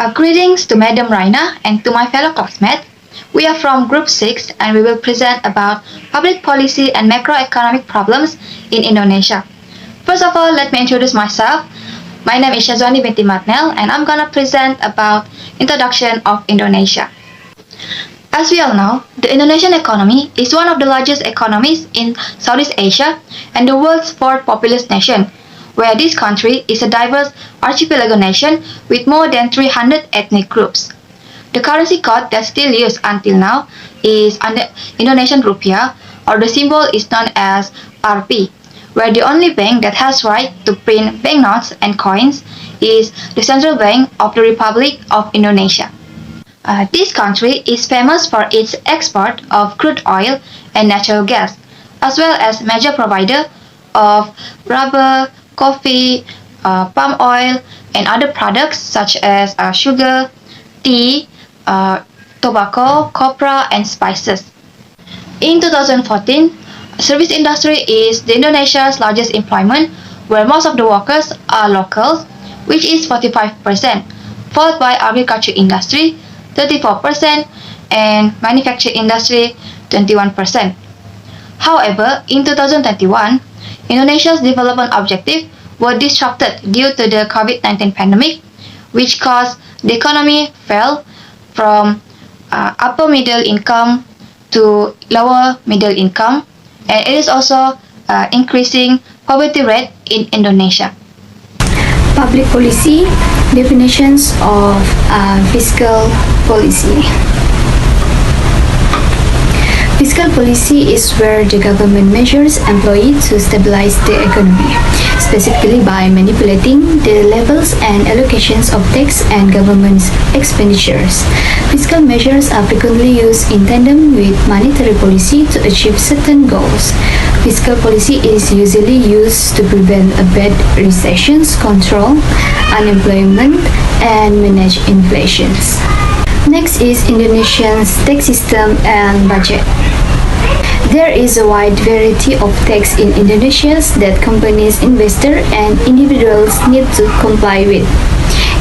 Greetings to Madam Raina and to my fellow classmates. We are from Group 6 and we will present about public policy and macroeconomic problems in Indonesia. First of all, let me introduce myself. My name is Shazwani binti Matnel and I'm gonna present about introduction of Indonesia. As we all know, the Indonesian economy is one of the largest economies in Southeast Asia and the world's fourth populous nation, where this country is a diverse archipelago nation with more than 300 ethnic groups. The currency code that's still used until now is under Indonesian rupiah, or the symbol is known as Rp, where the only bank that has right to print banknotes and coins is the Central Bank of the Republic of Indonesia. This country is famous for its export of crude oil and natural gas, as well as major provider of rubber, coffee, palm oil, and other products such as sugar, tea, tobacco, copra, and spices. In 2014, service industry is Indonesia's largest employment, where most of the workers are locals, which is 45%, followed by agriculture industry, 34%, and manufacturing industry, 21%. However, in 2021, Indonesia's development objectives were disrupted due to the COVID-19 pandemic, which caused the economy fell from upper middle income to lower middle income, and it is also increasing poverty rate in Indonesia. Public policy definitions of fiscal policy. Fiscal policy is where the government measures employed to stabilize the economy, specifically by manipulating the levels and allocations of tax and government expenditures. Fiscal measures are frequently used in tandem with monetary policy to achieve certain goals. Fiscal policy is usually used to prevent a bad recessions, control unemployment, and manage inflation. Next is Indonesia's tax system and budget. There is a wide variety of tax in Indonesia that companies, investors, and individuals need to comply with.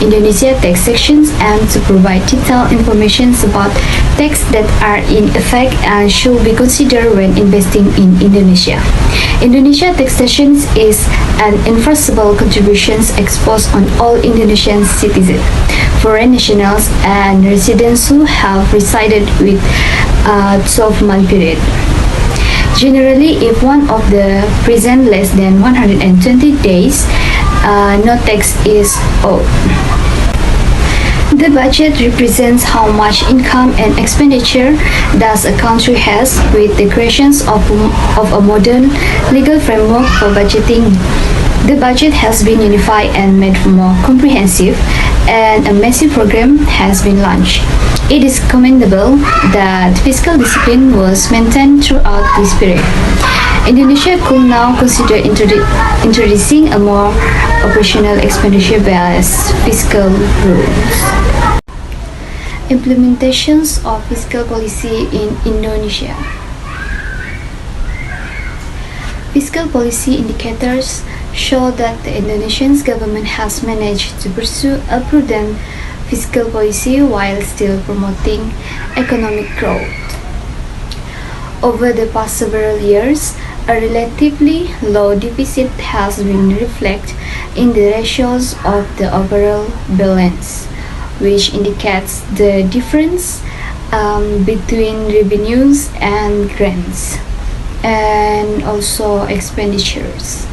Indonesia tax sections aim to provide detailed information about tax that are in effect and should be considered when investing in Indonesia. Indonesia taxation is an enforceable contribution exposed on all Indonesian citizens, foreign nationals, and residents who have resided with a 12-month period. Generally, if one of the present less than 120 days, no tax is owed. The budget represents how much income and expenditure does a country has, with the creation of a modern legal framework for budgeting. The budget has been unified and made more comprehensive, and a massive program has been launched. It is commendable that fiscal discipline was maintained throughout this period. Indonesia could now consider introducing a more operational expenditure-based fiscal rules. Implementations of fiscal policy in Indonesia. Fiscal policy indicators show that the Indonesian government has managed to pursue a prudent fiscal policy while still promoting economic growth. Over the past several years, a relatively low deficit has been reflected in the ratios of the overall balance, which indicates the difference between revenues and grants, and also expenditures.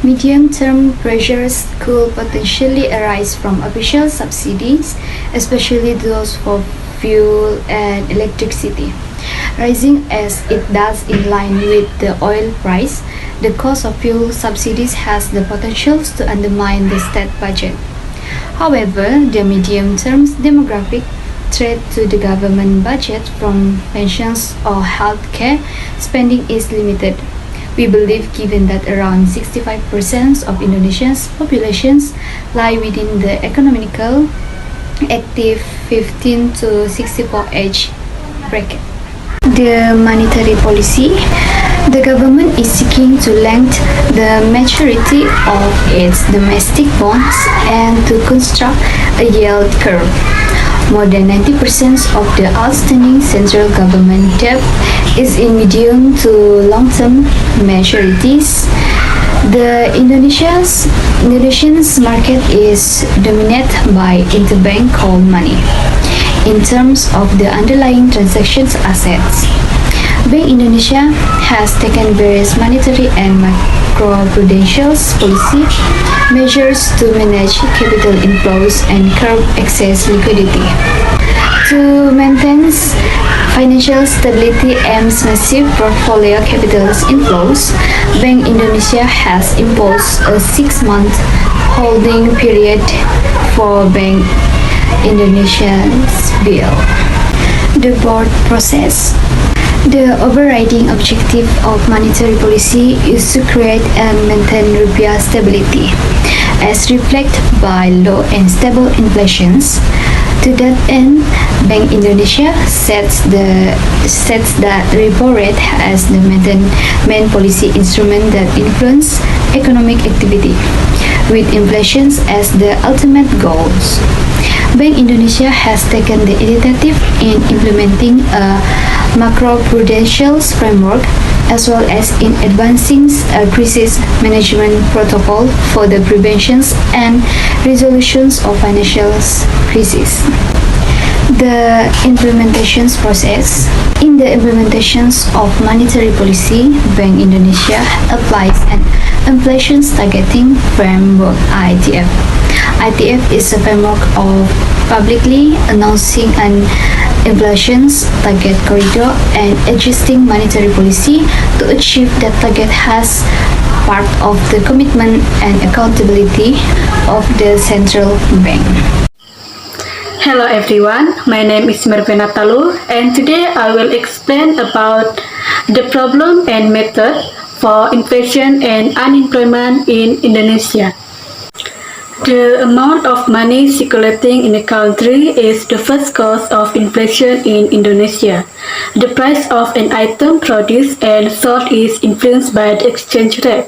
Medium-term pressures could potentially arise from official subsidies, especially those for fuel and electricity. Rising as it does in line with the oil price, the cost of fuel subsidies has the potential to undermine the state budget. However, the medium-term demographic threat to the government budget from pensions or healthcare spending is limited. We believe, given that around 65% of Indonesia's populations lie within the economical active 15 to 64 age bracket. The monetary policy. The government is seeking to lengthen the maturity of its domestic bonds and to construct a yield curve. More than 90% of the outstanding central government debt is in medium to long-term maturities. The Indonesian's market is dominated by interbank call money. In terms of the underlying transactions assets, Bank Indonesia has taken various monetary and macroprudential policy measures to manage capital inflows and curb excess liquidity. To maintain financial stability and massive portfolio capital inflows, Bank Indonesia has imposed a 6-month holding period for Bank Indonesia's bill. The board process. The overriding objective of monetary policy is to create and maintain rupiah stability, as reflected by low and stable inflations. To that end, Bank Indonesia sets that repo rate as the main policy instrument that influence economic activity, with inflation as the ultimate goals. Bank Indonesia has taken the initiative in implementing a macroprudential framework as well as in advancing a crisis management protocol for the prevention and resolutions of financial crises. The implementation process. In the implementations of monetary policy, Bank Indonesia applies an inflation targeting framework (ITF). ITF is a framework of publicly announcing an inflation target corridor and adjusting monetary policy to achieve that target as part of the commitment and accountability of the central bank. Hello everyone, my name is Mervena Talu and today I will explain about the problem and method for inflation and unemployment in Indonesia. The amount of money circulating in the country is the first cause of inflation in Indonesia. The price of an item produced and sold is influenced by the exchange rate.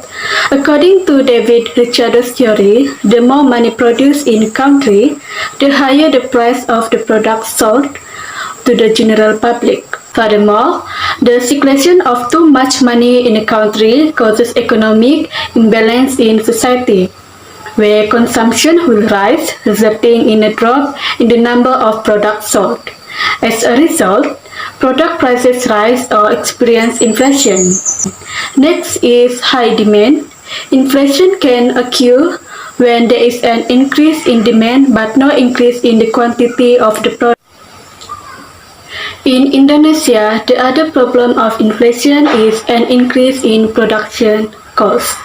According to David Ricardo's theory, the more money produced in the country, the higher the price of the product sold to the general public. Furthermore, the circulation of too much money in the country causes economic imbalance in society, where consumption will rise, resulting in a drop in the number of products sold. As a result, product prices rise or experience inflation. Next is high demand. Inflation can occur when there is an increase in demand but no increase in the quantity of the product. In Indonesia, the other problem of inflation is an increase in production costs.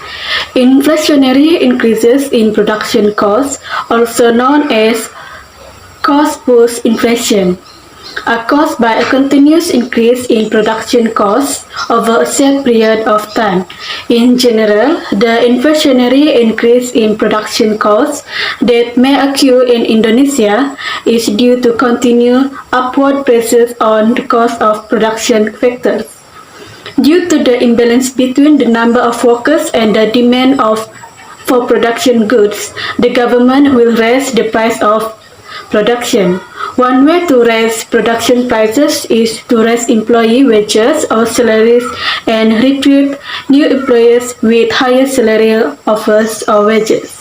Inflationary increases in production costs, also known as cost-push inflation, are caused by a continuous increase in production costs over a set period of time. In general, the inflationary increase in production costs that may occur in Indonesia is due to continued upward pressures on the cost of production factors. Due to the imbalance between the number of workers and the demand for production goods, the government will raise the price of production. One way to raise production prices is to raise employee wages or salaries and recruit new employees with higher salary offers or wages.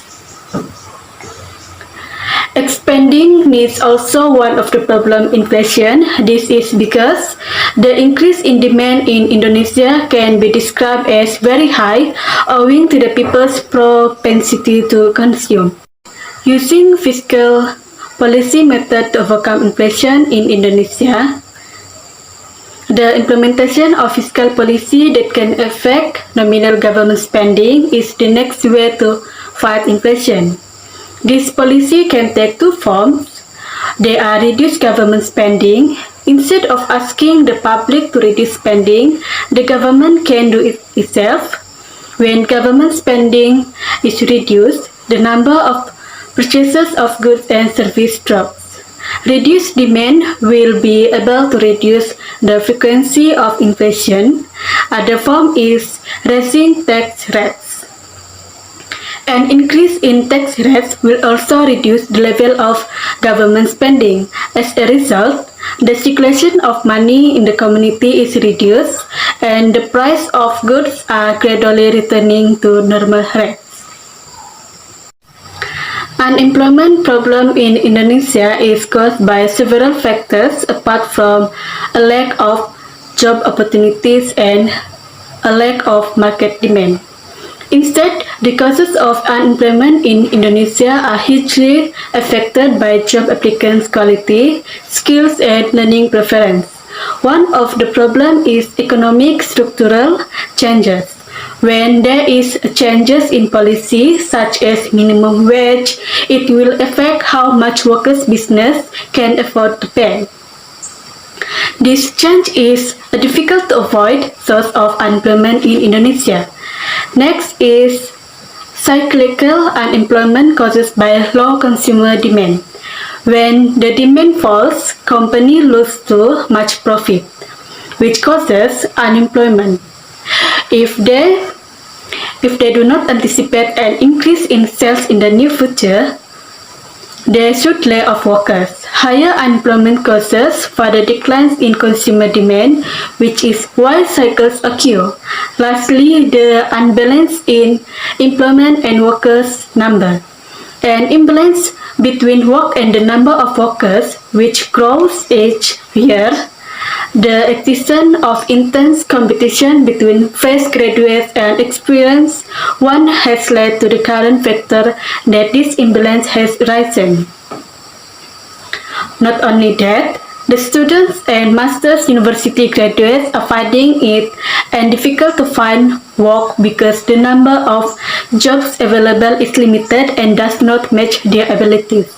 Expanding needs also one of the problem inflation. This is because the increase in demand in Indonesia can be described as very high owing to the people's propensity to consume. Using fiscal policy method to overcome inflation in Indonesia, the implementation of fiscal policy that can affect nominal government spending is the next way to fight inflation. This policy can take two forms. They are reduce government spending. Instead of asking the public to reduce spending, the government can do it itself. When government spending is reduced, the number of purchases of goods and services drops. Reduced demand will be able to reduce the frequency of inflation. Other form is raising tax rates. An increase in tax rates will also reduce the level of government spending. As a result, the circulation of money in the community is reduced and the price of goods are gradually returning to normal rates. Unemployment problem in Indonesia is caused by several factors apart from a lack of job opportunities and a lack of market demand. Instead, the causes of unemployment in Indonesia are hugely affected by job applicants' quality, skills, and learning preference. One of the problems is economic structural changes. When there is changes in policy such as minimum wage, it will affect how much workers' business can afford to pay. This change is a difficult to avoid source of unemployment in Indonesia. Next is cyclical unemployment caused by low consumer demand. When the demand falls, companies lose too much profit, which causes unemployment. If they do not anticipate an increase in sales in the near future, they should lay off workers. Higher unemployment causes further declines in consumer demand, which is why cycles occur. Lastly, the imbalance in employment and workers' number. An imbalance between work and the number of workers, which grows each year. The existence of intense competition between fresh graduates and experienced one has led to the current factor that this imbalance has risen. Not only that, the students and master's university graduates are finding it and difficult to find work because the number of jobs available is limited and does not match their abilities.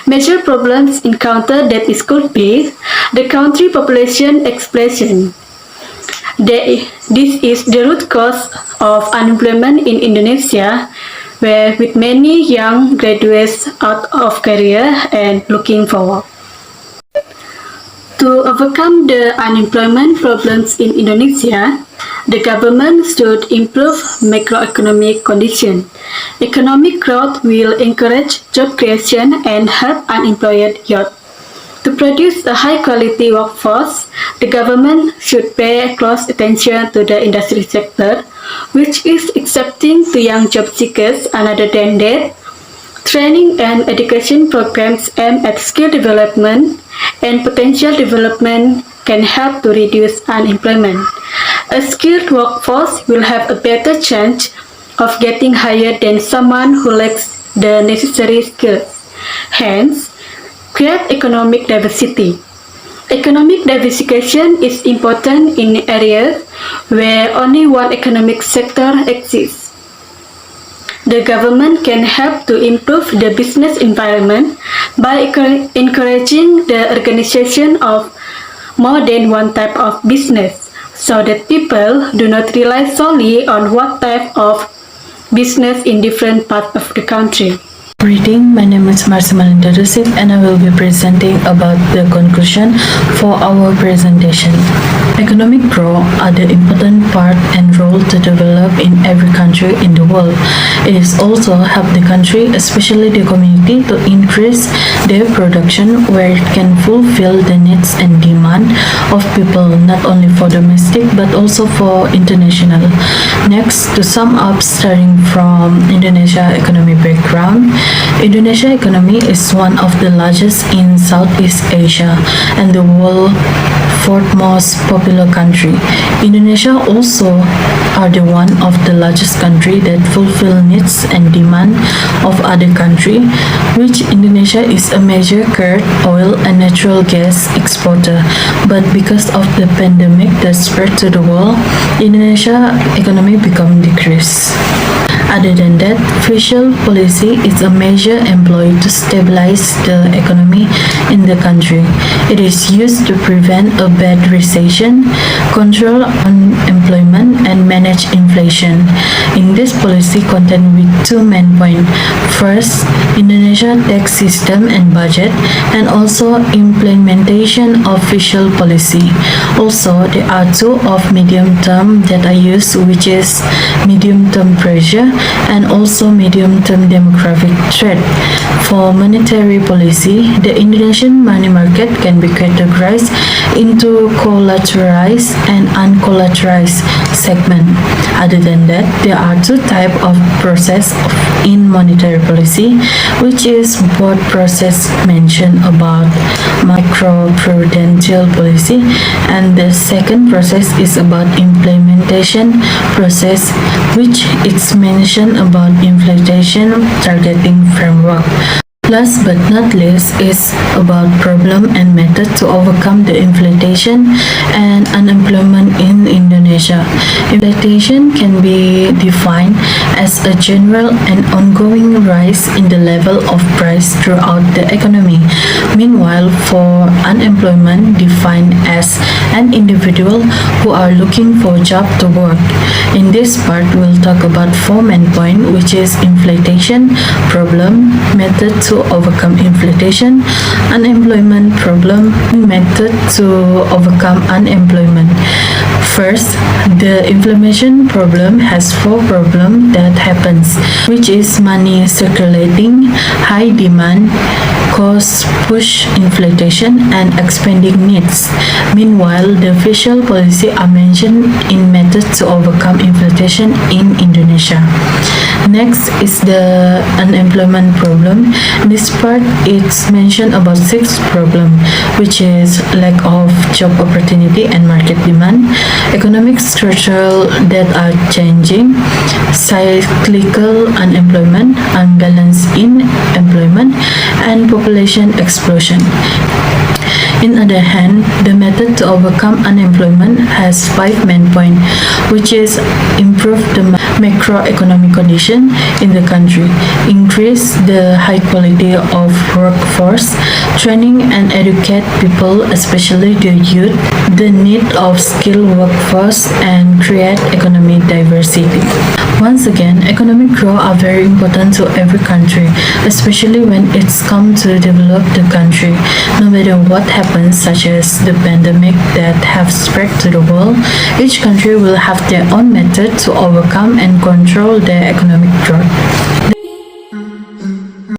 Major problems encountered that is could be the country population explosion. This is the root cause of unemployment in Indonesia, where with many young graduates out of career and looking for work. To overcome the unemployment problems in Indonesia, the government should improve macroeconomic conditions. Economic growth will encourage job creation and help unemployed youth. To produce a high-quality workforce, the government should pay close attention to the industry sector, which is accepting to young job seekers. Other than that, training and education programs aimed at skill development and potential development can help to reduce unemployment. A skilled workforce will have a better chance of getting hired than someone who lacks the necessary skills. Hence, create economic diversity. Economic diversification is important in areas where only one economic sector exists. The government can help to improve the business environment by encouraging the organization of more than one type of business, so that people do not rely solely on one type of business in different parts of the country. Greeting, my name is Marsimal Indarusif and I will be presenting about the conclusion for our presentation. Economic growth are the important part and role to develop in every country in the world. It is also help the country, especially the community, to increase their production where it can fulfill the needs and demand of people, not only for domestic but also for international. Next, to sum up, starting from Indonesia economic background, Indonesia economy is one of the largest in Southeast Asia and the world's fourth most popular country. Indonesia also are the one of the largest country that fulfill needs and demand of other country, which Indonesia is a major crude oil and natural gas exporter. But because of the pandemic that spread to the world, Indonesia economy become decreased. Other than that, fiscal policy is a measure employed to stabilize the economy in the country. It is used to prevent a bad recession, control unemployment, and manage inflation. In this policy contained with two main points. First, Indonesia tax system and budget, and also implementation of fiscal policy. Also, there are two of medium term that are used, which is medium term pressure and also medium term demographic threat. For monetary policy, the Indonesian money market can be categorized into collateralized and uncollateralized segment. Other than that, there are two types of process in monetary policy, which is both process mentioned about macroprudential policy, and the second process is about implementation process, which is mentioned about inflation targeting framework. Last but not least is about problem and method to overcome the inflation and unemployment in Indonesia. Inflation can be defined as a general and ongoing rise in the level of price throughout the economy. Meanwhile, for unemployment defined as an individual who are looking for a job to work. In this part, we'll talk about four main points, which is inflation, problem, method to overcome inflation, unemployment problem, method to overcome unemployment. First, the inflation problem has four problems that happens, which is money circulating, high demand, cost push inflation, and expanding needs. Meanwhile, the fiscal policy are mentioned in methods to overcome inflation in Indonesia. Next is the unemployment problem. This part it's mentioned about six problems, which is lack of job opportunity and market demand, economic structure that are changing, cyclical unemployment, unbalanced in employment, and population explosion. In other hand, the method to overcome unemployment has five main points, which is improve the macroeconomic condition in the country, increase the high quality of workforce, training and educate people, especially the youth, the need of skilled workforce, and create economic diversity. Once again, economic growth are very important to every country, especially when it's come to develop the country. No matter what happens, such as the pandemic that have spread to the world, each country will have their own method to overcome and control their economic growth.